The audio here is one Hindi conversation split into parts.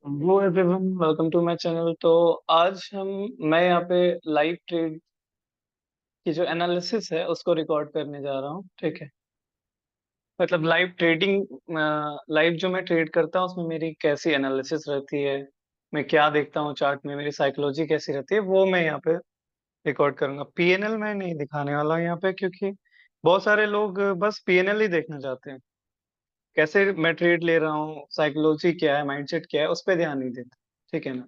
वो everyone, welcome to my channel. तो आज मैं यहाँ पे लाइव ट्रेड की जो एनालिसिस है उसको रिकॉर्ड करने जा रहा हूँ। ठीक है। मतलब लाइव ट्रेडिंग, लाइव जो मैं ट्रेड करता हूँ उसमें मेरी कैसी एनालिसिस रहती है, मैं क्या देखता हूँ चार्ट में, मेरी साइकोलॉजी कैसी रहती है, वो मैं यहाँ पे रिकॉर्ड करूंगा। पीएनएल मैं नहीं दिखाने वाला हूँ यहाँ पे, क्योंकि बहुत सारे लोग बस पीएनएल ही देखना चाहते हैं। कैसे मैं ट्रेड ले रहा हूँ, साइकोलॉजी क्या है, माइंडसेट क्या है, उस पर ध्यान नहीं देते। ठीक है ना।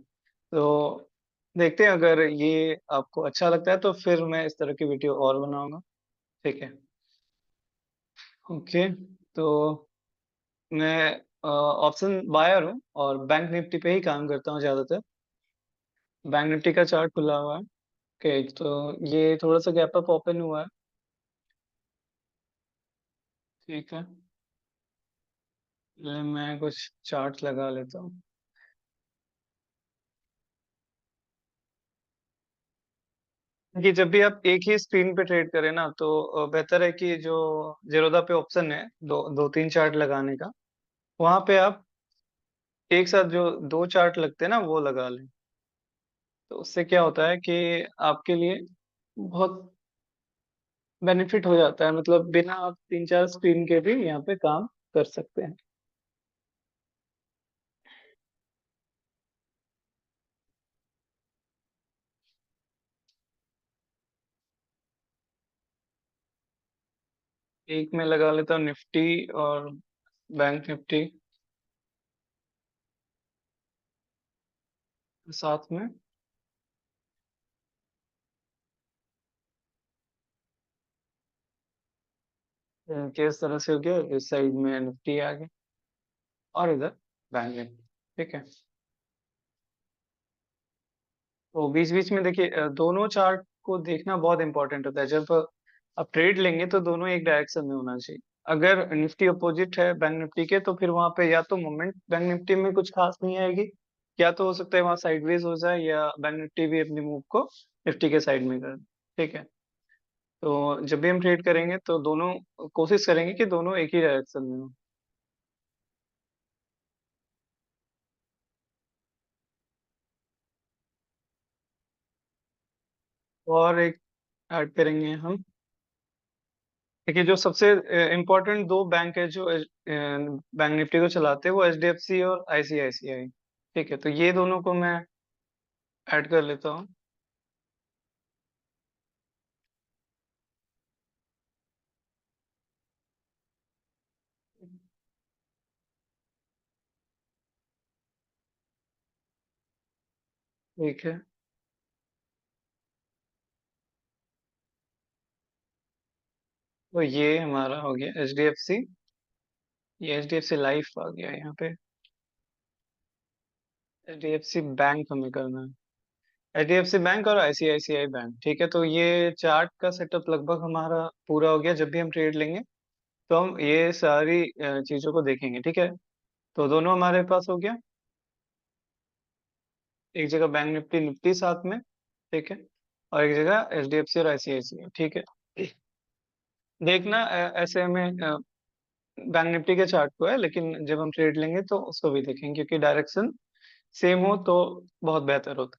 तो देखते हैं, अगर ये आपको अच्छा लगता है तो फिर मैं इस तरह की वीडियो और बनाऊंगा। ठीक है। ओके। तो मैं ऑप्शन बायर हूँ और बैंक निफ्टी पे ही काम करता हूँ ज्यादातर। बैंक निफ्टी का चार्ट खुला हुआ है। ओके, तो ये थोड़ा सा गैप अप ओपन हुआ है। ठीक है। मैं कुछ चार्ट लगा लेता हूँ कि जब भी आप एक ही स्क्रीन पे ट्रेड करें ना, तो बेहतर है कि जो जेरोदा पे ऑप्शन है दो दो तीन चार्ट लगाने का, वहां पे आप एक साथ जो दो चार्ट लगते हैं ना वो लगा लें। तो उससे क्या होता है कि आपके लिए बहुत बेनिफिट हो जाता है, मतलब बिना आप तीन चार स्क्रीन के भी यहाँ पे काम कर सकते हैं। एक में लगा लेता हूँ निफ्टी और बैंक निफ्टी साथ में। किस तरह से हो गया, इस साइड में निफ्टी आ गया और इधर बैंक निफ्टी। ठीक है। तो बीच बीच में देखिए, दोनों चार्ट को देखना बहुत इंपॉर्टेंट होता है। जब आप ट्रेड लेंगे तो दोनों एक डायरेक्शन में होना चाहिए। अगर निफ्टी अपोजिट है बैंक निफ्टी के, तो फिर वहां पे या तो मोमेंट बैंक निफ्टी में कुछ खास नहीं आएगी, या तो हो सकता है वहां साइडवेज हो जाए, या बैंक निफ्टी भी अपनी मूव को निफ्टी के साइड में कर दे। ठीक है। तो जब भी हम ट्रेड करेंगे तो दोनों कोशिश करेंगे कि दोनों एक ही डायरेक्शन में हो। और एक ऐड करेंगे हम। देखिए, जो सबसे इम्पोर्टेंट दो बैंक है जो बैंक निफ्टी को चलाते हैं, वो एचडीएफसी और आईसीआईसीआई। ठीक है, तो ये दोनों को मैं ऐड कर लेता हूँ। ठीक है। तो ये हमारा हो गया एचडीएफसी। ये एचडीएफसी लाइफ आ गया यहाँ पे। एचडीएफसी बैंक हमें करना है, एचडीएफसी बैंक और आईसीआईसीआई बैंक। ठीक है, तो ये चार्ट का सेटअप लगभग हमारा पूरा हो गया। जब भी हम ट्रेड लेंगे तो हम ये सारी चीजों को देखेंगे। ठीक है। तो दोनों हमारे पास हो गया, एक जगह बैंक निफ्टी निफ्टी साथ में। ठीक है। और एक जगह एचडीएफसी और आईसीआईसीआई। ठीक है। देखना, ऐसे में बैंक निफ्टी के चार्ट को है, लेकिन जब हम ट्रेड लेंगे तो उसको भी देखेंगे, क्योंकि डायरेक्शन सेम हो तो बहुत बेहतर होता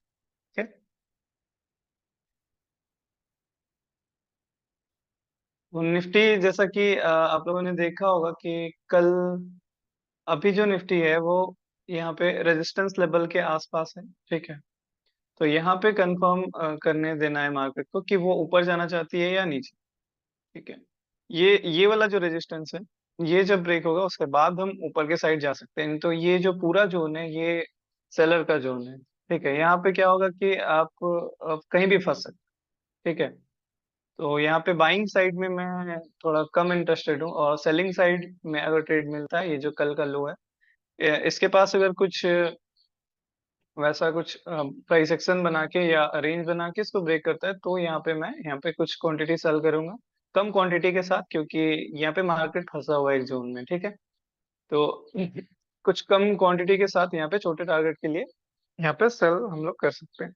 है। ठीक है। तो निफ्टी, जैसा कि आप लोगों ने देखा होगा कि कल, अभी जो निफ्टी है वो यहाँ पे रेजिस्टेंस लेवल के आसपास है। ठीक है। तो यहाँ पे कंफर्म करने देना है मार्केट को कि वो ऊपर जाना चाहती है या नीचे। ठीक है। ये वाला जो रेजिस्टेंस है, ये जब ब्रेक होगा उसके बाद हम ऊपर के साइड जा सकते हैं। तो ये जो पूरा जोन है ये सेलर का जोन है। ठीक है। यहाँ पे क्या होगा कि आप कहीं भी फंस सकते हैं। ठीक है। तो यहाँ पे बाइंग साइड में मैं थोड़ा कम इंटरेस्टेड हूँ, और सेलिंग साइड में अगर ट्रेड मिलता है, ये जो कल का लो है, इसके पास अगर कुछ वैसा कुछ प्राइस एक्शन बना के या रेंज बना के इसको ब्रेक करता है, तो यहाँ पे मैं यहाँ पे कुछ क्वांटिटी सेल करूंगा, कम क्वांटिटी के साथ, क्योंकि यहाँ पे मार्केट फंसा हुआ है एक जोन में। ठीक है। तो कुछ कम क्वांटिटी के साथ यहाँ पे छोटे टारगेट के लिए यहाँ पे सेल हम लोग कर सकते हैं।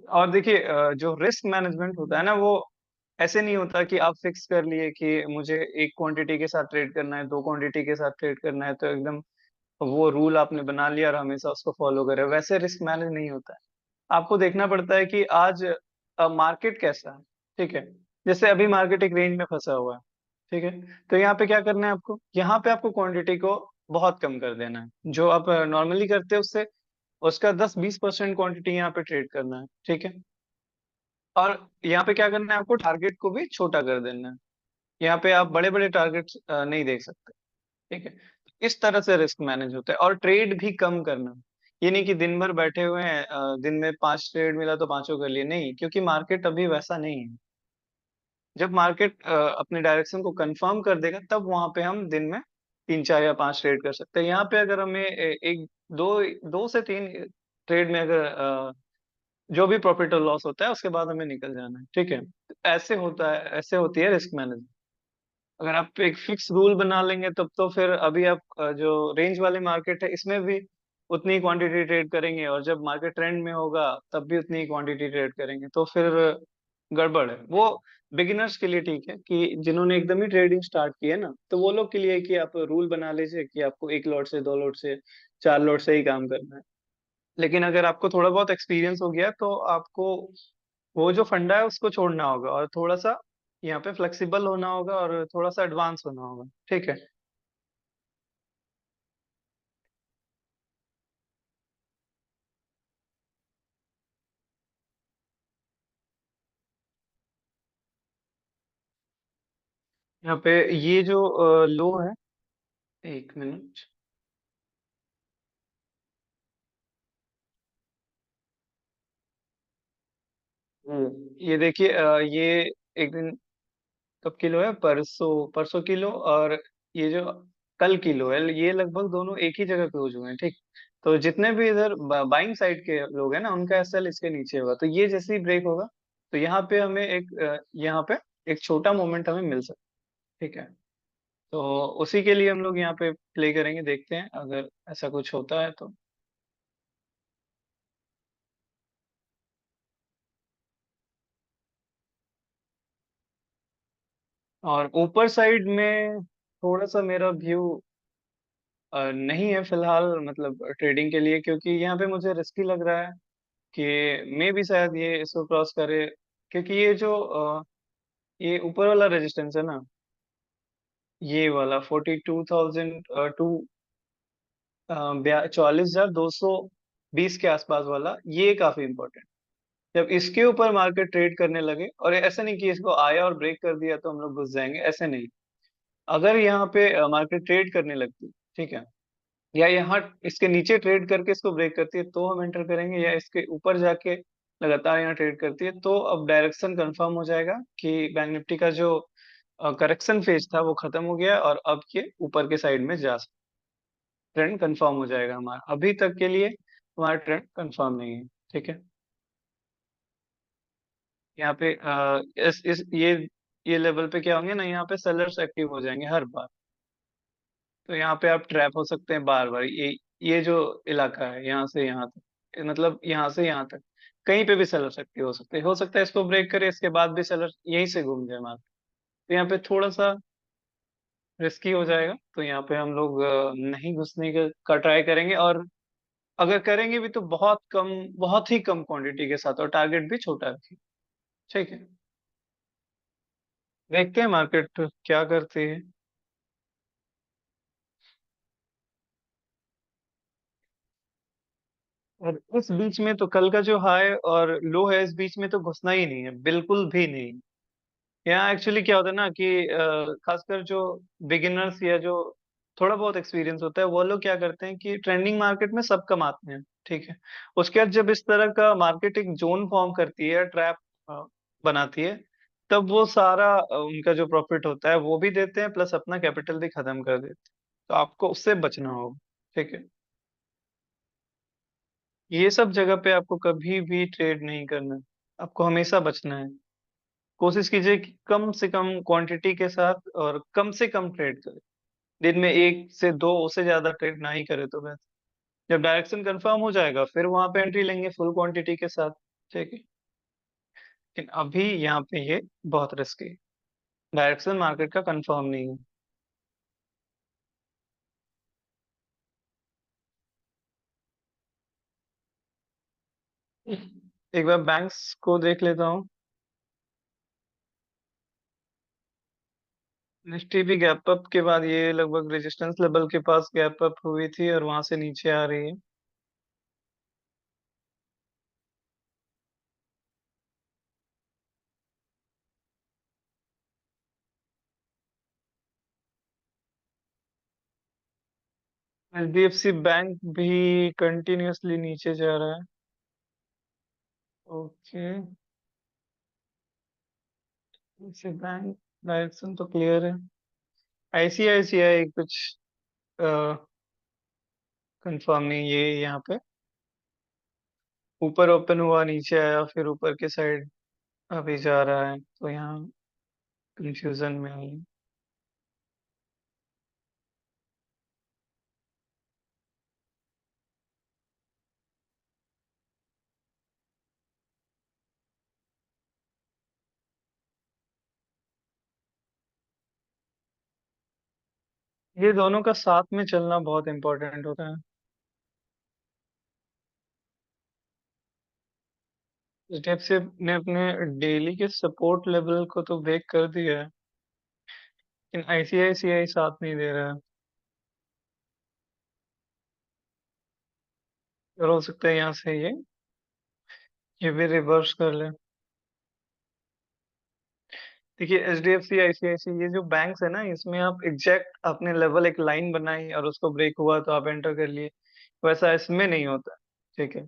और देखिए जो रिस्क मैनेजमेंट होता है ना, वो ऐसे नहीं होता कि आप फिक्स कर लिए कि मुझे एक क्वांटिटी के साथ ट्रेड करना है, दो क्वांटिटी के साथ ट्रेड करना है, तो एकदम वो रूल आपने बना लिया और हमेशा उसको फॉलो करे, वैसे रिस्क मैनेज नहीं होता है। आपको देखना पड़ता है कि आज मार्केट कैसा है। ठीक है, जैसे अभी मार्केट एक रेंज में फंसा हुआ है। ठीक है, तो यहाँ पे क्या करना है आपको, यहाँ पे आपको क्वांटिटी को बहुत कम कर देना है, जो आप नॉर्मली करते हैं उससे उसका 10-20% क्वांटिटी यहाँ पे ट्रेड करना है। ठीक है, और यहाँ पे क्या करना है, आपको टारगेट को भी छोटा कर देना है। यहाँ पे आप बड़े बड़े टारगेट नहीं देख सकते। ठीक है, इस तरह से रिस्क मैनेज होता है, और ट्रेड भी कम करना। ये नहीं कि दिन भर बैठे हुए हैं, दिन में 5 ट्रेड मिला तो पांचों कर लिए, नहीं, क्योंकि मार्केट अभी वैसा नहीं है। जब मार्केट अपने डायरेक्शन को कंफर्म कर देगा, तब वहां पे हम दिन में 3 4 या 5 ट्रेड कर सकते हैं। यहाँ पे अगर हमें एक दो 2 से 3 ट्रेड में अगर जो भी प्रॉफिट और लॉस होता है उसके बाद हमें निकल जाना है। ठीक है, ऐसे होता है, ऐसे होती है रिस्क मैनेजमेंट। अगर आप एक फिक्स रूल बना लेंगे तब तो फिर अभी आप जो रेंज वाले मार्केट है इसमें भी उतनी क्वांटिटी ट्रेड करेंगे, और जब मार्केट ट्रेंड में होगा तब भी उतनी क्वांटिटी ट्रेड करेंगे, तो फिर गड़बड़ है वो। बिगिनर्स के लिए ठीक है, कि जिन्होंने एकदम ही ट्रेडिंग स्टार्ट की है ना, तो वो लोग के लिए है कि आप रूल बना लीजिए कि आपको 1 लॉट से 2 लॉट से 4 लॉट से ही काम करना है। लेकिन अगर आपको थोड़ा बहुत एक्सपीरियंस हो गया तो आपको वो जो फंडा है उसको छोड़ना होगा, और थोड़ा सा यहाँ पे फ्लेक्सिबल होना होगा, और थोड़ा सा एडवांस होना होगा। ठीक है, यहाँ पे ये जो लो है, 1 मिनट। ये देखिए ये एक दिन कब किलो है, परसों परसों किलो, और ये जो कल किलो है, ये लगभग दोनों एक ही जगह क्लोज हुए हैं। ठीक, तो जितने भी इधर बाइंग साइड के लोग हैं ना, उनका एसएल इसके नीचे होगा, तो ये जैसे ही ब्रेक होगा तो यहाँ पे हमें यहाँ पे एक छोटा मोमेंट हमें मिल सकता है। ठीक है, तो उसी के लिए हम लोग यहाँ पे प्ले करेंगे, देखते हैं अगर ऐसा कुछ होता है तो। और ऊपर साइड में थोड़ा सा मेरा व्यू नहीं है फिलहाल, मतलब ट्रेडिंग के लिए, क्योंकि यहाँ पे मुझे रिस्की लग रहा है कि मे भी शायद ये इसको क्रॉस करे, क्योंकि ये जो ये ऊपर वाला रेजिस्टेंस है ना, ये वाला 42,000 टू 44,220 के आसपास वाला, ये काफी इंपॉर्टेंट। जब इसके ऊपर मार्केट ट्रेड करने लगे, और ऐसा नहीं कि इसको आया और ब्रेक कर दिया तो हम लोग घुस जाएंगे, ऐसे नहीं। अगर यहाँ पे मार्केट ट्रेड करने लगती, ठीक है, या यहाँ इसके नीचे ट्रेड करके इसको ब्रेक करती है तो हम एंटर करेंगे, या इसके ऊपर जाके लगातार यहाँ ट्रेड करती है, तो अब डायरेक्शन कंफर्म हो जाएगा कि बैंक निफ्टी का जो करेक्शन फेज था वो खत्म हो गया, और अब ये ऊपर के साइड में जा सकता, ट्रेंड कंफर्म हो जाएगा हमारा। अभी तक के लिए हमारा ट्रेंड कंफर्म नहीं है। ठीक है, यहाँ पे इस ये लेवल पे क्या होंगे ना, यहाँ पे सेलर्स एक्टिव हो जाएंगे हर बार, तो यहाँ पे आप ट्रैप हो सकते हैं बार बार। ये जो इलाका है यहाँ से यहाँ तक, मतलब यहाँ से यहाँ तक कहीं पे भी सेलर एक्टिव हो सकता है इसको ब्रेक करे, इसके बाद भी सेलर यहीं से घूम जाए मार्केट, तो यहाँ पे थोड़ा सा रिस्की हो जाएगा, तो यहाँ पे हम लोग नहीं घुसने का ट्राई करेंगे, और अगर करेंगे भी तो बहुत कम, बहुत ही कम क्वांटिटी के साथ, और टारगेट भी छोटा रखिए। ठीक है, देखते हैं मार्केट क्या करती है। और इस बीच में तो कल का जो हाई और लो है, इस बीच में तो घुसना ही नहीं है, बिल्कुल भी नहीं। यहाँ एक्चुअली क्या होता है ना कि खासकर जो बिगिनर्स या जो थोड़ा बहुत एक्सपीरियंस होता है, वो लोग क्या करते हैं कि ट्रेंडिंग मार्केट में सब कमाते हैं। ठीक है, उसके बाद जब इस तरह का मार्केट एक जोन फॉर्म करती है, ट्रैप बनाती है, तब वो सारा उनका जो प्रॉफिट होता है वो भी देते हैं, प्लस अपना कैपिटल भी खत्म कर देते हैं। तो आपको उससे बचना होगा। ठीक है, ये सब जगह पे आपको कभी भी ट्रेड नहीं करना है, आपको हमेशा बचना है। कोशिश कीजिए कि कम से कम क्वांटिटी के साथ और कम से कम ट्रेड करें, दिन में 1 से 2, उससे ज्यादा ट्रेड ना ही करे तो बेहतर। जब डायरेक्शन कंफर्म हो जाएगा फिर वहां पे एंट्री लेंगे फुल क्वांटिटी के साथ। ठीक है। लेकिन अभी यहाँ पे ये बहुत रिस्की, डायरेक्शन मार्केट का कंफर्म नहीं है। एक बार बैंक्स को देख लेता हूँ। निफ्टी भी गैप अप के बाद ये लगभग रेजिस्टेंस लेवल के पास गैप अप हुई थी और वहां से नीचे आ रही है। एचडीएफसी बैंक भी कंटिन्यूअसली नीचे जा रहा है। ओके। एचडीएफसी बैंक डायरेक्शन तो क्लियर है। आईसीआईसीआई कुछ कंफर्म नहीं, ये यहाँ पे ऊपर ओपन हुआ, नीचे आया, फिर ऊपर के साइड अभी जा रहा है, तो यहाँ कंफ्यूजन में है। ये दोनों का साथ में चलना बहुत इंपॉर्टेंट होता है। एचडीएफसी ने अपने डेली के सपोर्ट लेवल को तो ब्रेक कर दिया है, लेकिन आईसीआईसीआई साथ नहीं दे रहा है। और हो सकता है यहाँ से ये भी रिवर्स कर ले। देखिए एचडीएफसी आईसीआईसी ये जो बैंक्स है ना, इसमें आप एग्जैक्ट अपने लेवल एक लाइन बनाई और उसको ब्रेक हुआ तो आप एंटर कर लिए, वैसा इसमें नहीं होता। ठीक है।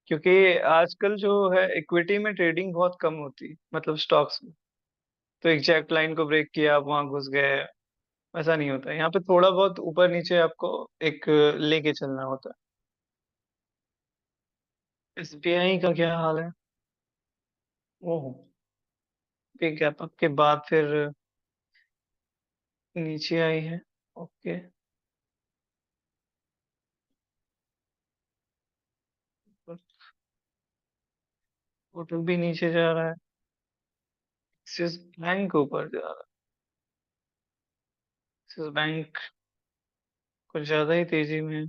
क्योंकि आजकल जो है इक्विटी में ट्रेडिंग बहुत कम होती है, मतलब स्टॉक्स में। तो एग्जैक्ट लाइन को ब्रेक किया, आप वहां घुस गए, ऐसा नहीं होता। यहाँ पे थोड़ा बहुत ऊपर नीचे आपको एक लेके चलना होता है। एसबीआई का क्या हाल है? ओह, एक गैप अप के बाद फिर नीचे आई है। ओके। होटल भी नीचे जा रहा है। एक्सिस बैंक ऊपर जा रहा है। एक्सिस बैंक कुछ ज्यादा ही तेजी में है।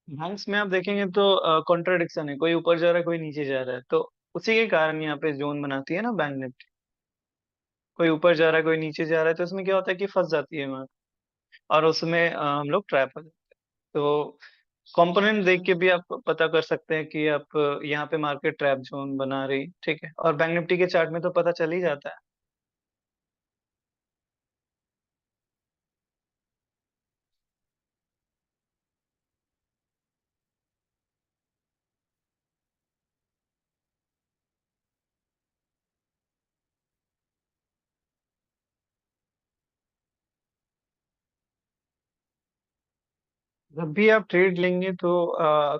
बैंक्स में आप देखेंगे तो कॉन्ट्राडिक्शन है, कोई ऊपर जा रहा है, कोई नीचे जा रहा है, तो उसी के कारण यहाँ पे जोन बनाती है ना बैंक निफ्टी। कोई ऊपर जा रहा है, कोई नीचे जा रहा है, तो इसमें क्या होता है कि फंस जाती है मार्केट, और उसमें हम लोग ट्रैप हो जाते हैं। तो कंपोनेंट देख के भी आप पता कर सकते हैं कि आप यहाँ पे मार्केट ट्रैप जोन बना रही, ठीक है, और बैंक निफ्टी के चार्ट में तो पता चल ही जाता है। जब भी आप ट्रेड लेंगे तो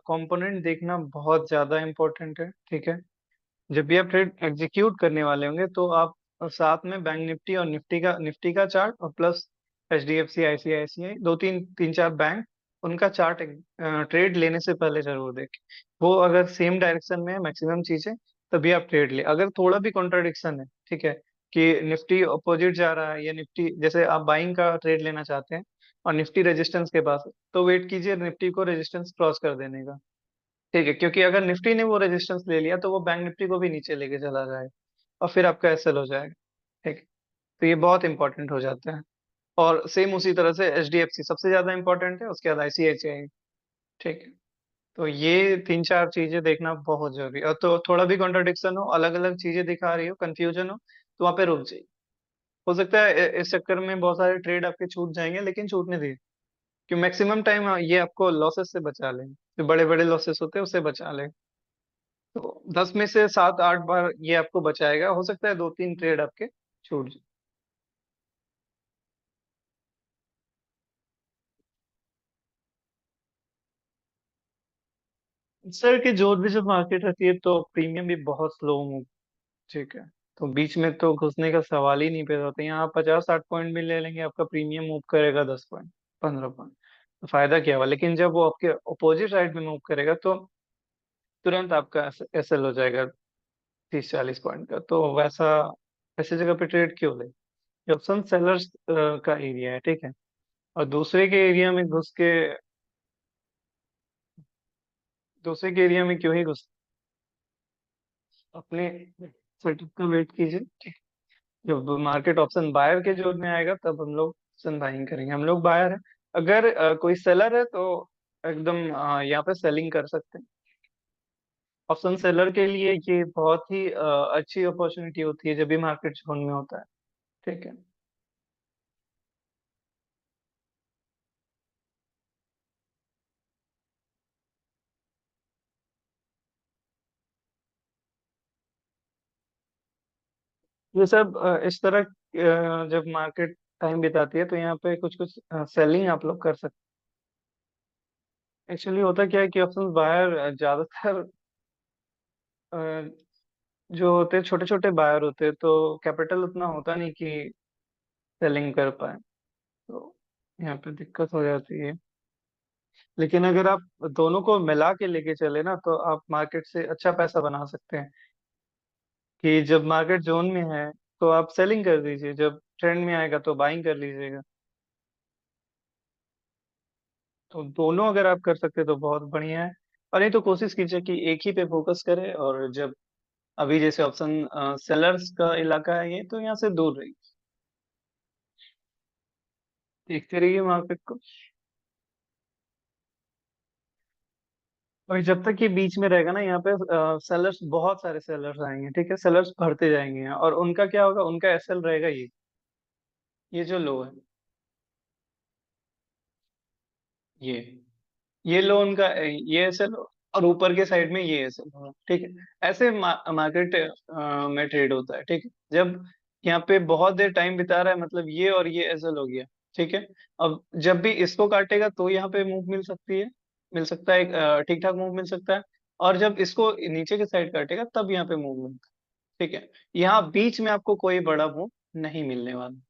कंपोनेंट देखना बहुत ज्यादा इंपॉर्टेंट है, ठीक है। जब भी आप ट्रेड एग्जीक्यूट करने वाले होंगे तो आप साथ में बैंक निफ्टी और निफ्टी का चार्ट और प्लस एचडीएफसी आईसीआईसीआई दो तीन तीन चार बैंक, उनका चार्ट ट्रेड लेने से पहले जरूर देखें। वो अगर सेम डायरेक्शन में है मैक्सिमम चीजें, तभी आप ट्रेड ले। अगर थोड़ा भी कॉन्ट्राडिक्शन है, ठीक है, कि निफ्टी अपोजिट जा रहा है या निफ्टी जैसे आप बाइंग का ट्रेड लेना चाहते हैं और निफ्टी रेजिस्टेंस के पास है, तो वेट कीजिए निफ्टी को रेजिस्टेंस क्रॉस कर देने का। ठीक है, क्योंकि अगर निफ्टी ने वो रेजिस्टेंस ले लिया तो वो बैंक निफ्टी को भी नीचे लेके चला जाएगा और फिर आपका एसएल हो जाएगा। ठीक है। तो ये बहुत इंपॉर्टेंट हो जाता है। और सेम उसी तरह से एचडीएफसी सबसे ज्यादा इंपॉर्टेंट है, उसके बाद आईसीआईसीआई। ठीक है। तो ये तीन चार चीजें देखना बहुत जरूरी है, और तो थोड़ा भी कॉन्ट्रडिक्शन हो, अलग अलग चीजें दिखा रही हो, कंफ्यूजन हो, तो वहां पे रुक जाइए। हो सकता है इस चक्कर में बहुत सारे ट्रेड आपके छूट जाएंगे, लेकिन छूटने दीजिए, कि मैक्सिमम टाइम ये आपको लॉसेस से बचा लें, जो बड़े बड़े लॉसेस होते हैं उससे बचा लें। तो 10 में से 7 8 बार ये आपको बचाएगा, हो सकता है 2 3 ट्रेड आपके छूट जाए। सर की जोर भी जब मार्केट रहती है तो प्रीमियम भी बहुत स्लो मूव। ठीक है। तो बीच में तो घुसने का सवाल ही नहीं पैदा होता। यहाँ आप 50-60 पॉइंट भी ले लेंगे, आपका प्रीमियम मूव करेगा 10 पॉइंट, 15 पॉइंट, तो फायदा क्या हुआ। लेकिन जब वो आपके अपोजिट साइड में मूव करेगा तो तुरंत आपका एस एल हो जाएगा 30-40 पॉइंट का। तो वैसा ऐसी जगह पे ट्रेड क्यों ले। ये ऑप्शन सेलर्स का एरिया है, ठीक है। और दूसरे के एरिया में क्यों ही घुस। अपने सेटअप का वेट कीजिए, ठीक है। जब मार्केट ऑप्शन बायर के जोन में आएगा तब हम लोग ऑप्शन बाइंग करेंगे। हम लोग बायर है। अगर कोई सेलर है तो एकदम यहाँ पे सेलिंग कर सकते हैं। ऑप्शन सेलर के लिए ये बहुत ही अच्छी अपॉर्चुनिटी होती है जब भी मार्केट जोन में होता है, ठीक है। ये सब इस तरह जब मार्केट टाइम बिताती है तो यहाँ पे कुछ कुछ सेलिंग आप लोग कर सकते हैं। एक्चुअली होता क्या है कि ऑप्शन बायर ज्यादातर अ, जो होते हैं छोटे छोटे बायर होते हैं, तो कैपिटल उतना होता नहीं कि सेलिंग कर पाए। तो यहाँ पे दिक्कत हो जाती है। लेकिन अगर आप दोनों को मिला के लेके चले ना तो आप मार्केट से अच्छा पैसा बना सकते हैं। कि जब मार्केट जोन में है तो आप सेलिंग कर दीजिए, जब ट्रेंड में आएगा तो बाइंग कर लीजिएगा। तो दोनों अगर आप कर सकते तो बहुत बढ़िया है। और नहीं तो कोशिश कीजिए कि एक ही पे फोकस करें। और जब अभी जैसे ऑप्शन सेलर्स का इलाका है ये, तो यहाँ से दूर रहिए, देखते रहिए मार्केट को। और जब तक ये बीच में रहेगा ना, यहाँ पे सेलर्स, बहुत सारे सेलर्स आएंगे, ठीक है। सेलर्स बढ़ते जाएंगे और उनका क्या होगा, उनका एसएल रहेगा ये जो लो है, ये ये लो उनका, ये एसएल। और ऊपर के साइड में ये एसएल होगा, ठीक है। ऐसे मार्केट में ट्रेड होता है, ठीक है। जब यहाँ पे बहुत देर टाइम बिता रहा है, मतलब ये और ये एसएल हो गया, ठीक है। अब जब भी इसको काटेगा तो यहाँ पे मूव मिल सकती है, मिल सकता है, ठीक ठाक मूव मिल सकता है। और जब इसको नीचे के साइड काटेगा तब यहाँ पे मूव मिलता है, ठीक है। यहाँ बीच में आपको कोई बड़ा मूव नहीं मिलने वाला।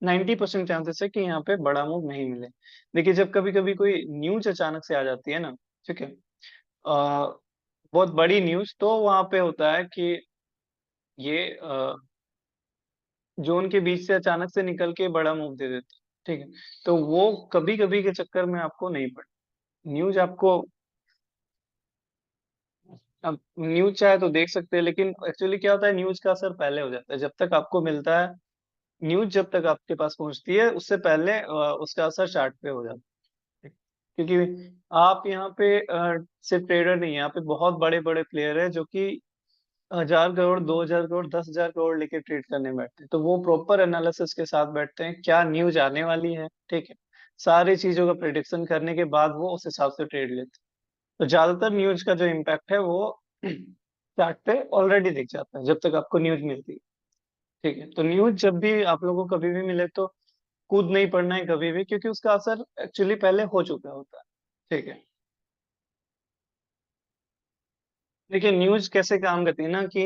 90% चांसेस है कि यहाँ पे बड़ा मूव नहीं मिले। देखिए जब कभी कभी कोई न्यूज अचानक से आ जाती है ना, ठीक है, बहुत बड़ी न्यूज, तो वहां पे होता है कि ये जोन के बीच से अचानक से निकल के बड़ा मूव दे देते हैं, ठीक है। तो वो कभी कभी के चक्कर में आपको नहीं पड़े। न्यूज आपको, अब न्यूज चाहे तो देख सकते हैं, लेकिन एक्चुअली क्या होता है, न्यूज का असर पहले हो जाता है जब तक आपको मिलता है। न्यूज जब तक आपके पास पहुंचती है उससे पहले उसका असर चार्ट पे हो जाता है। क्योंकि आप यहाँ पे सिर्फ ट्रेडर नहीं है, यहाँ पे बहुत बड़े बड़े प्लेयर है जो कि 1,000 करोड़, 2,000 करोड़, 10,000 करोड़ लेके ट्रेड करने बैठते हैं। तो वो प्रॉपर एनालिसिस के साथ बैठते हैं, क्या न्यूज आने वाली है, ठीक है। सारी चीजों का प्रिडिक्शन करने के बाद वो उस हिसाब से ट्रेड लेते हैं। तो ज्यादातर न्यूज का जो इम्पैक्ट है वो चार्ट पे ऑलरेडी दिख जाता है जब तक आपको न्यूज मिलती है, ठीक है। तो न्यूज जब भी आप लोगों को कभी भी मिले तो कूद नहीं पड़ना है कभी भी, क्योंकि उसका असर एक्चुअली पहले हो चुका होता है, ठीक है। देखिए न्यूज कैसे काम करती है ना कि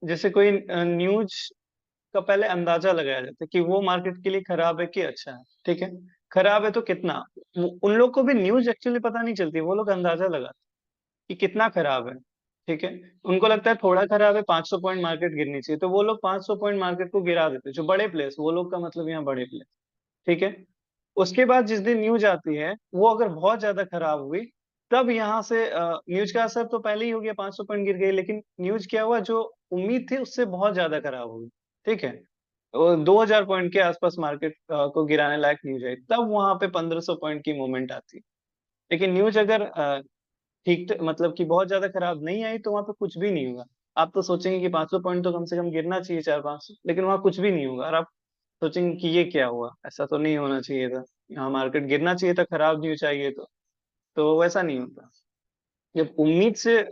जैसे कोई न्यूज का पहले अंदाजा लगाया जाता है कि वो मार्केट के लिए खराब है कि अच्छा है, ठीक है। खराब है तो कितना। उन लोग को भी न्यूज एक्चुअली पता नहीं चलती, वो लोग अंदाजा लगाते हैं कि कितना खराब है, ठीक है। उनको लगता है थोड़ा खराब है, 500 पॉइंट मार्केट गिरनी चाहिए, तो वो लोग 500 पॉइंट मार्केट को गिरा देते हैं। जो बड़े प्लेयर्स, वो लोग का मतलब यहाँ बड़े प्लेयर, ठीक है। उसके बाद जिस दिन न्यूज आती है वो अगर बहुत ज्यादा खराब हुई, तब यहाँ से न्यूज का असर तो पहले ही हो गया, 500 पॉइंट गिर गई। लेकिन न्यूज क्या हुआ, जो उम्मीद थी उससे बहुत ज्यादा खराब हुई, ठीक है। 2,000 पॉइंट के आसपास मार्केट को गिराने लायक न्यूज आई, तब वहां पे 1,500 पॉइंट की मूवमेंट आती। लेकिन न्यूज अगर मतलब कि बहुत ज्यादा खराब नहीं आई तो वहां पे कुछ भी नहीं होगा। आप तो सोचेंगे कि 500 पॉइंट तो कम से कम गिरना चाहिए, 400-500, लेकिन वहां कुछ भी नहीं होगा। और आप सोचेंगे कि ये क्या हुआ, ऐसा तो नहीं होना चाहिए था, यहाँ मार्केट गिरना चाहिए था, खराब न्यूज चाहिए तो वैसा नहीं होता। जब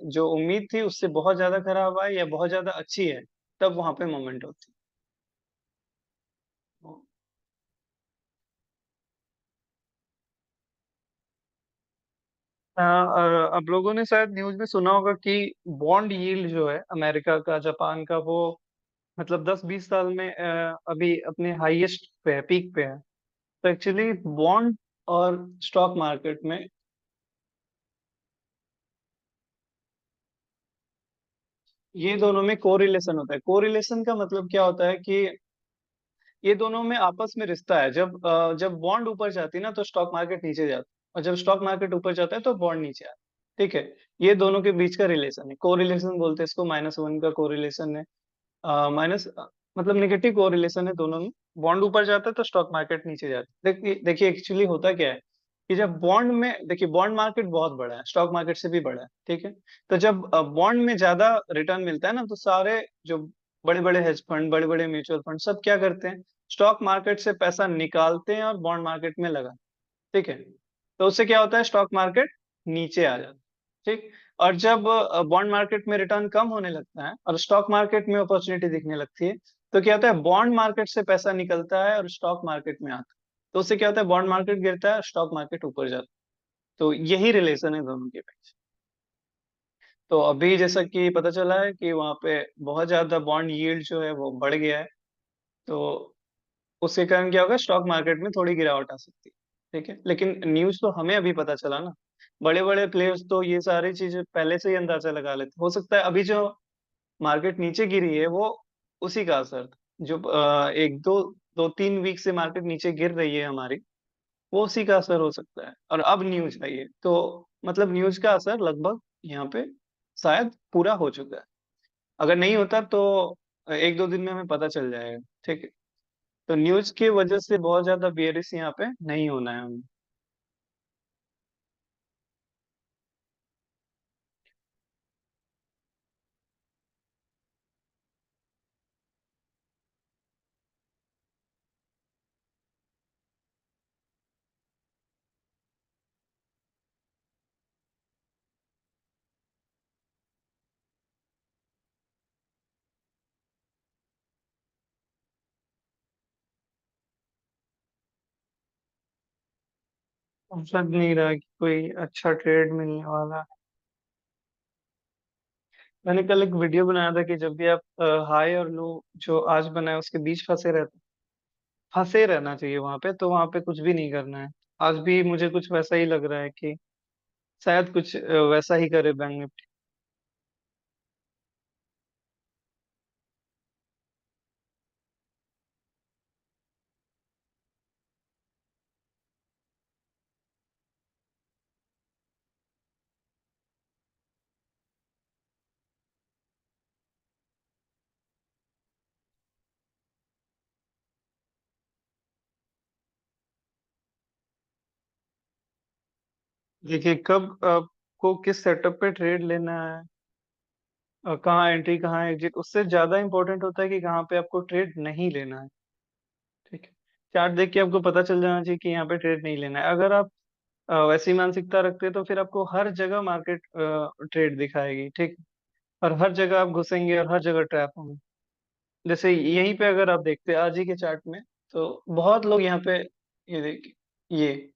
जो उम्मीद थी उससे बहुत ज्यादा खराब आई या बहुत ज्यादा अच्छी है, तब वहां पे मोमेंट होती है। आप लोगों ने शायद न्यूज में सुना होगा कि बॉन्ड यील्ड जो है अमेरिका का, जापान का, वो मतलब 10-20 साल में अभी अपने हाईएस्ट पे है, पीक पे है। तो एक्चुअली बॉन्ड और स्टॉक मार्केट में ये दोनों में कोरिलेशन होता है। कोरिलेशन का मतलब क्या होता है कि ये दोनों में आपस में रिश्ता है। जब बॉन्ड ऊपर जाती है ना तो स्टॉक मार्केट नीचे जाता है, और जब स्टॉक मार्केट ऊपर जाता है तो बॉन्ड नीचे आता है। ठीक है, ये दोनों के बीच का रिलेशन है, कोरिलेशन बोलते हैं इसको। -1 का कोरिलेशन है, माइनस मतलब निगेटिव कोरिलेशन है दोनों में। बॉन्ड ऊपर जाता है तो स्टॉक मार्केट नीचे जाता है। देखिए देखिए एक्चुअली होता क्या है कि जब बॉन्ड में, देखिए बॉन्ड मार्केट बहुत बड़ा है, स्टॉक मार्केट से भी बड़ा है, ठीक है। तो जब बॉन्ड में ज्यादा रिटर्न मिलता है ना, तो सारे जो बड़े बड़े हेज फंड, बड़े बड़े म्यूचुअल फंड, सब क्या करते हैं, स्टॉक मार्केट से पैसा निकालते हैं और बॉन्ड मार्केट में लगा, ठीक है। तो उससे क्या होता है, स्टॉक मार्केट नीचे आ जाता है, ठीक। और जब बॉन्ड मार्केट में रिटर्न कम होने लगता है और स्टॉक मार्केट में अपॉर्चुनिटी दिखने लगती है, तो क्या होता है, बॉन्ड मार्केट से पैसा निकलता है और स्टॉक मार्केट में आता है। तो उससे क्या होता है, बॉन्ड मार्केट गिरता है, स्टॉक मार्केट ऊपर जाता है। तो यही रिलेशन है दोनों के बीच। तो अभी जैसा कि पता चला है कि वहां पे बहुत ज्यादा बॉन्ड यील्ड जो है वो बढ़ गया है। तो उसके कारण क्या होगा, स्टॉक मार्केट में थोड़ी गिरावट आ सकती है, ठीक है। लेकिन न्यूज तो हमें अभी पता चला ना, बड़े बड़े प्लेयर्स तो ये सारी चीजें पहले से ही अंदाजा लगा लेते। हो सकता है अभी जो मार्केट नीचे गिरी है वो उसी का असर था। जो एक दो 2-3 वीक से मार्केट नीचे गिर रही है हमारी, वो उसी का असर हो सकता है। और अब न्यूज आई है तो मतलब न्यूज का असर लगभग यहाँ पे शायद पूरा हो चुका है। अगर नहीं होता तो 1-2 दिन में हमें पता चल जाएगा, ठीक है। तो न्यूज की वजह से बहुत ज्यादा बेयरिश यहाँ पे नहीं होना है हमें। लग नहीं रहा कि कोई अच्छा ट्रेड मिलने वाला है। मैंने कल एक वीडियो बनाया था कि जब भी आप हाई और लो जो आज बना है उसके बीच फंसे रहना चाहिए वहां पे, तो वहां पे कुछ भी नहीं करना है। आज भी मुझे कुछ वैसा ही लग रहा है कि शायद कुछ वैसा ही करे बैंक निफ्टी। देखिए कब आपको किस सेटअप पे ट्रेड लेना है, कहाँ एंट्री कहाँ एग्जिट, उससे ज्यादा इंपॉर्टेंट होता है कि कहाँ पे आपको ट्रेड नहीं लेना है, ठीक है। चार्ट देख के आपको पता चल जाना चाहिए कि यहाँ पे ट्रेड नहीं लेना है। अगर आप वैसी मानसिकता रखते हैं तो फिर आपको हर जगह मार्केट ट्रेड दिखाएगी, ठीक। और हर जगह आप घुसेंगे और हर जगह ट्रैप होंगे। जैसे यहीं पे अगर आप देखते हैं आज ही के चार्ट में, तो बहुत लोग यहाँ पे, ये देखिए,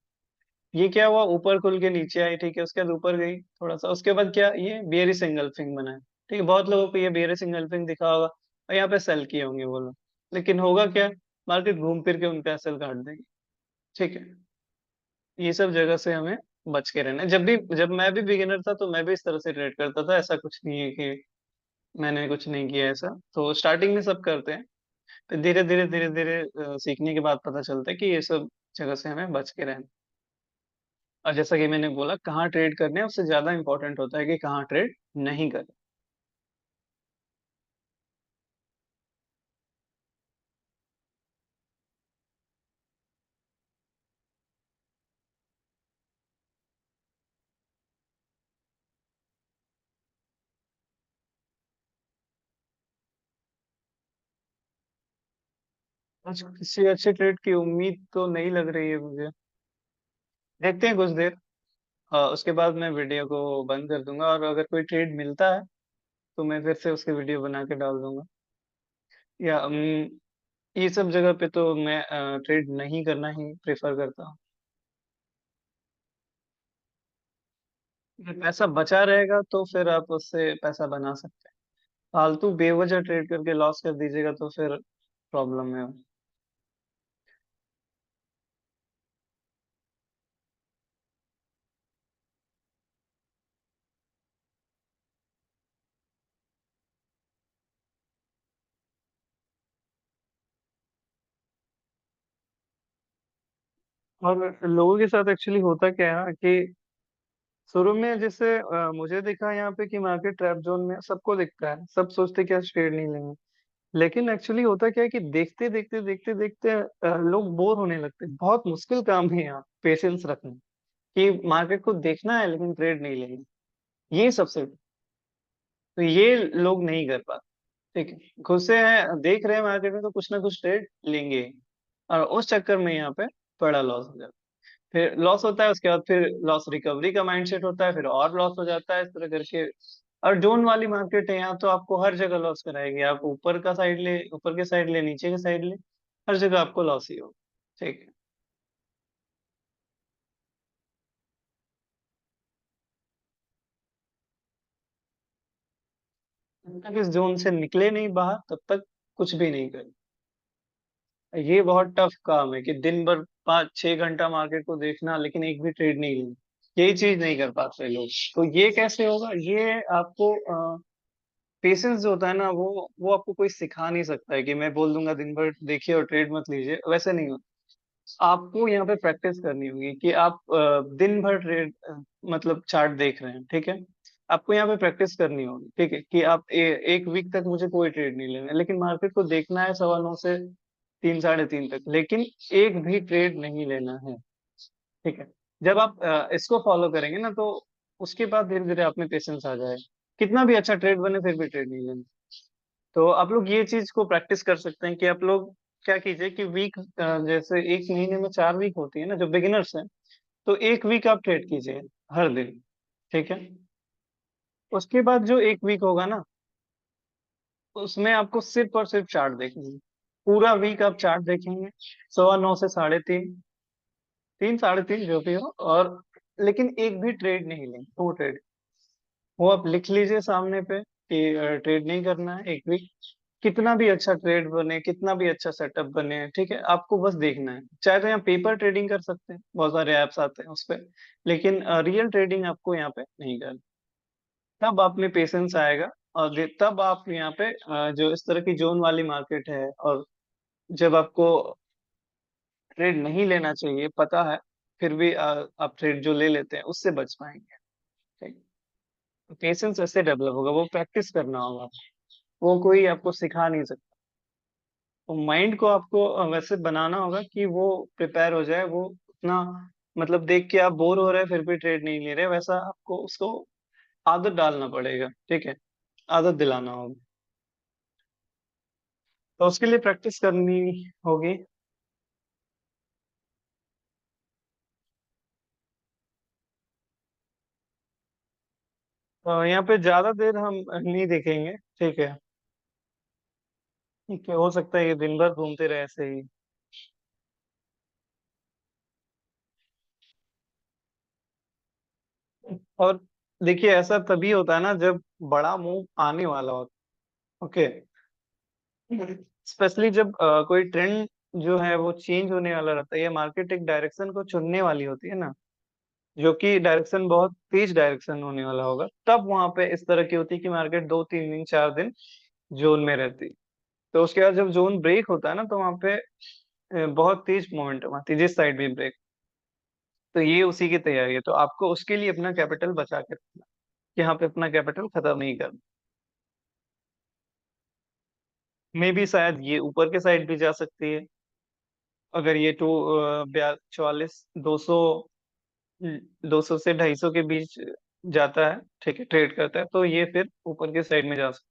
ये क्या हुआ, ऊपर खुल के नीचे आई, ठीक है। उसके बाद ऊपर गई थोड़ा सा, उसके बाद क्या, ये बेयरिश एंगल्फिंग बना है, ठीक है। बहुत लोगों को ये बेयरिश एंगल्फिंग दिखा होगा और यहाँ पे सेल किए होंगे वो लोग। लेकिन होगा क्या, मार्केट घूम फिर के उनका सेल काट देगी, ठीक है। ये सब जगह से हमें बच के रहना है। जब मैं भी बिगिनर था तो मैं भी इस तरह से ट्रेड करता था। ऐसा कुछ नहीं है कि मैंने कुछ नहीं किया ऐसा। तो स्टार्टिंग में सब करते हैं, फिर धीरे धीरे सीखने के बाद पता चलता है कि ये सब जगह से हमें बच के रहना। और जैसा कि मैंने बोला, कहाँ ट्रेड करने हैं उससे ज्यादा इंपॉर्टेंट होता है कि कहाँ ट्रेड नहीं करना। आज किसी अच्छे ट्रेड की उम्मीद तो नहीं लग रही है मुझे। देखते हैं कुछ देर, उसके बाद मैं वीडियो को बंद कर दूंगा। और अगर कोई ट्रेड मिलता है तो मैं फिर से उसकी वीडियो बना के डाल दूंगा। या ये सब जगह पे तो मैं ट्रेड नहीं करना ही प्रेफर करता हूँ। ये पैसा बचा रहेगा तो फिर आप उससे पैसा बना सकते हैं। फालतू बेवजह ट्रेड करके लॉस कर दीजिएगा तो फिर प्रॉब्लम है। और लोगों के साथ एक्चुअली होता क्या है ना कि शुरू में जैसे मुझे दिखा यहाँ पे कि मार्केट ट्रैप जोन में सबको दिखता है, सब सोचते कि आज ट्रेड नहीं लेंगे। लेकिन एक्चुअली होता क्या है कि देखते देखते देखते देखते लोग बोर होने लगते हैं। बहुत मुश्किल काम है यहाँ पेशेंस रखना, कि मार्केट को देखना है लेकिन ट्रेड नहीं लेंगे। ये सबसे, तो ये लोग नहीं कर पाते। ठीक है, घुसे हैं देख रहे हैं मार्केट में तो कुछ ना कुछ ट्रेड लेंगे ही। और उस चक्कर में यहाँ पे बड़ा लॉस हो जाता है। फिर लॉस होता है, उसके बाद फिर लॉस रिकवरी का माइंडसेट होता है, फिर और लॉस हो जाता है, इस तरह करके। और जोन वाली मार्केट है यहाँ, तो आपको हर जगह लॉस कराएगी। आप ऊपर का साइड ले, ऊपर के साइड ले, नीचे के साइड ले, हर जगह आपको लॉस ही होगा। ठीक है। जब तक इस जोन से निकले नहीं बाहर तब तक कुछ भी नहीं करें। ये बहुत टफ काम है कि दिन भर 5-6 घंटा मार्केट को देखना लेकिन एक भी ट्रेड नहीं लेना। यही चीज नहीं कर पाते लोग। तो ये कैसे होगा? ये आपको पेशेंस जो होता है ना, वो आपको कोई सिखा नहीं सकता है कि मैं बोल दूंगा दिन भर देखिए और ट्रेड मत लीजिए, वैसे नहीं होता। आपको यहाँ पे प्रैक्टिस करनी होगी कि आप दिन भर ट्रेड मतलब चार्ट देख रहे हैं, ठीक है। आपको यहाँ पे प्रैक्टिस करनी होगी, ठीक है, कि आप एक वीक तक मुझे कोई ट्रेड नहीं लेना है लेकिन मार्केट को देखना है 9:15 से 3 साढ़े 3 तक, लेकिन एक भी ट्रेड नहीं लेना है। ठीक है। जब आप इसको फॉलो करेंगे ना, तो उसके बाद धीरे धीरे आप में पेशेंस आ जाए। कितना भी अच्छा ट्रेड बने फिर भी ट्रेड नहीं लेना। तो आप लोग ये चीज को प्रैक्टिस कर सकते हैं कि आप लोग क्या कीजिए कि वीक, जैसे एक महीने में 4 वीक होती है ना जो बिगिनर्स हैं, तो एक वीक आप ट्रेड कीजिए हर दिन। ठीक है। उसके बाद जो एक वीक होगा ना, उसमें आपको सिर्फ और सिर्फ चार्ट देखनी है। पूरा वीक आप चार्ट देखेंगे, 9:15 से 3:30, 3 साढ़े 3 जो भी हो। और लेकिन एक भी ट्रेड नहीं लेंगे, वो ट्रेड, वो आप लिख लीजिए सामने पे कि ट्रेड नहीं करना है एक वीक। कितना भी अच्छा ट्रेड बने, कितना भी अच्छा सेटअप बने, ठीक है, आपको बस देखना है। चाहे तो यहाँ पेपर ट्रेडिंग कर सकते हैं, बहुत सारे ऐप्स आते हैं उस पर, लेकिन रियल ट्रेडिंग आपको यहाँ पे नहीं करना। तब आप में पेशेंस आएगा। और तब आप यहाँ पे जो इस तरह की जोन वाली मार्केट है, और जब आपको ट्रेड नहीं लेना चाहिए पता है, फिर भी आप ट्रेड जो ले लेते हैं उससे बच पाएंगे। ठीक। पेशेंस ऐसे डेवलप होगा, वो प्रैक्टिस करना होगा, वो कोई आपको सिखा नहीं सकता। तो माइंड को आपको वैसे बनाना होगा कि वो प्रिपेयर हो जाए, वो उतना मतलब देख के आप बोर हो रहे हैं फिर भी ट्रेड नहीं ले रहे, वैसा आपको उसको आदत डालना पड़ेगा। ठीक है, आदत दिलाना होगा। तो उसके लिए प्रैक्टिस करनी होगी। तो यहाँ पे ज्यादा देर हम नहीं देखेंगे, ठीक है। ठीक है, हो सकता है ये दिन भर घूमते रहे ऐसे ही। और देखिए, ऐसा तभी होता है ना जब बड़ा मूव आने वाला होता है। ओके। स्पेशली जब कोई ट्रेंड जो है वो चेंज होने वाला रहता है, या मार्केट एक डायरेक्शन को चुनने वाली होती है ना, जो कि डायरेक्शन बहुत तेज डायरेक्शन होने वाला होगा, तब वहां पे इस तरह की होती है कि मार्केट 2-3 दिन 4 दिन जोन में रहती है। तो उसके बाद जब जोन ब्रेक होता है ना, तो वहां पे बहुत तेज मोमेंटम आती है जिस साइड भी ब्रेक। तो ये उसी की तैयारी है, तो आपको उसके लिए अपना कैपिटल बचा के रखना, कि यहाँ पे अपना कैपिटल खत्म नहीं करना। मे भी शायद ये ऊपर के साइड भी जा सकती है। अगर ये 244 200 से 250 के बीच जाता है, ठीक है, ट्रेड करता है, तो ये फिर ऊपर के साइड में जा सकता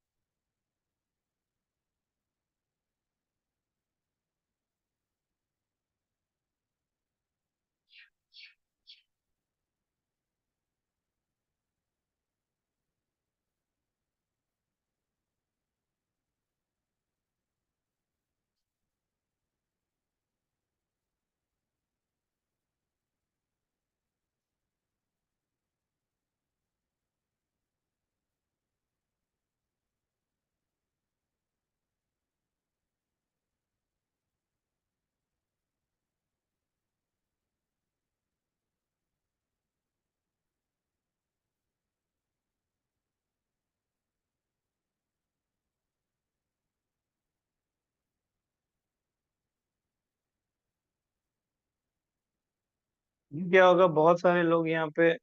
क्या होगा, बहुत सारे लोग यहाँ पे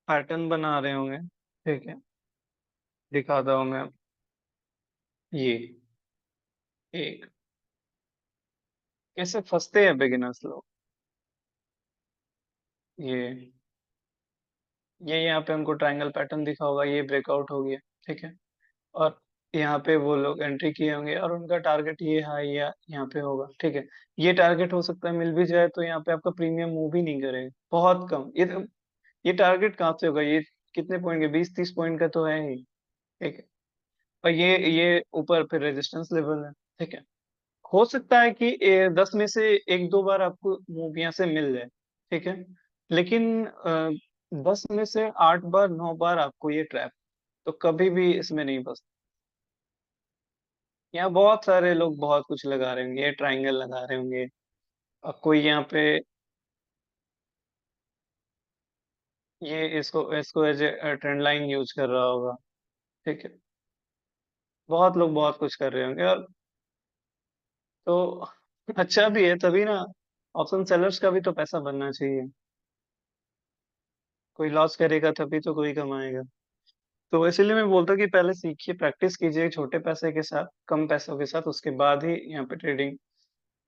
पैटर्न बना रहे होंगे। ठीक है, दिखाता हूँ मैं। ये एक कैसे फंसते हैं बिगिनर्स लोग। ये ये यहाँ पे हमको ट्रायंगल पैटर्न दिखा होगा, ये ब्रेकआउट हो गया। ठीक है, और यहाँ पे वो लोग एंट्री किए होंगे और उनका टारगेट ये हाई या यहाँ पे होगा। ठीक है, ये टारगेट हो सकता है मिल भी जाए तो यहाँ पे आपका प्रीमियम मूव ही नहीं करेगा, बहुत कम। ये टारगेट कहाँ से होगा, ये कितने पॉइंट के, 20-30 पॉइंट का तो है ही। ठीक है, और ये ऊपर फिर रेजिस्टेंस लेवल है। ठीक है, हो सकता है कि 10 में से 1-2 बार आपको मूव यहाँ से मिल जाए। ठीक है, लेकिन 10 में से 8 बार 9 बार आपको ये ट्रैप, तो कभी भी इसमें नहीं फंस। यहाँ बहुत सारे लोग बहुत कुछ लगा रहे होंगे, ट्रायंगल लगा रहे होंगे, और कोई यहाँ पे ये इसको इसको as a trend line use कर रहा होगा। ठीक है, बहुत लोग बहुत कुछ कर रहे होंगे, और तो अच्छा भी है तभी ना। ऑप्शन सेलर्स का भी तो पैसा बनना चाहिए, कोई लॉस करेगा तभी तो कोई कमाएगा। तो इसीलिए मैं बोलता हूँ कि पहले सीखिए, प्रैक्टिस कीजिए छोटे पैसे के साथ, कम पैसों के साथ, उसके बाद ही यहाँ पे ट्रेडिंग,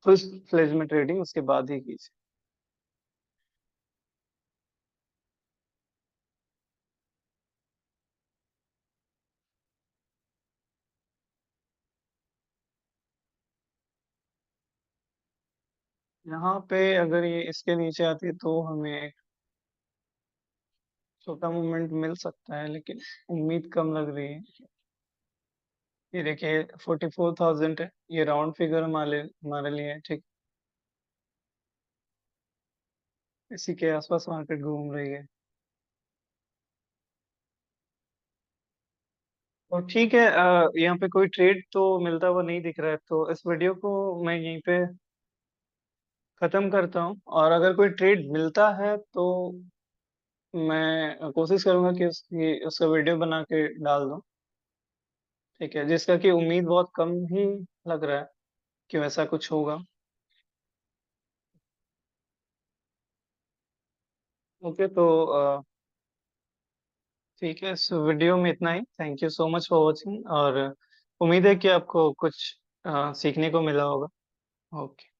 फुल फ्लेज में ट्रेडिंग उसके बाद ही कीजिए। यहाँ पे अगर ये इसके नीचे आती है तो हमें एक छोटा मूवमेंट मिल सकता है, लेकिन उम्मीद कम लग रही है। ये देखिए 44,000 है, ये राउंड फिगर हमारे हमारे लिए है। ठीक, इसी के आसपास मार्केट घूम रही है। और ठीक है, यहाँ पे कोई ट्रेड तो मिलता हुआ नहीं दिख रहा है, तो इस वीडियो को मैं यहीं पे खत्म करता हूँ। और अगर कोई ट्रेड मिलता है तो मैं कोशिश करूंगा कि उसका वीडियो बना के डाल दूं। ठीक है, जिसका कि उम्मीद बहुत कम ही लग रहा है कि वैसा कुछ होगा। ओके, तो ठीक है, इस वीडियो में इतना ही। Thank you so much for watching, और उम्मीद है कि आपको कुछ सीखने को मिला होगा। ओके।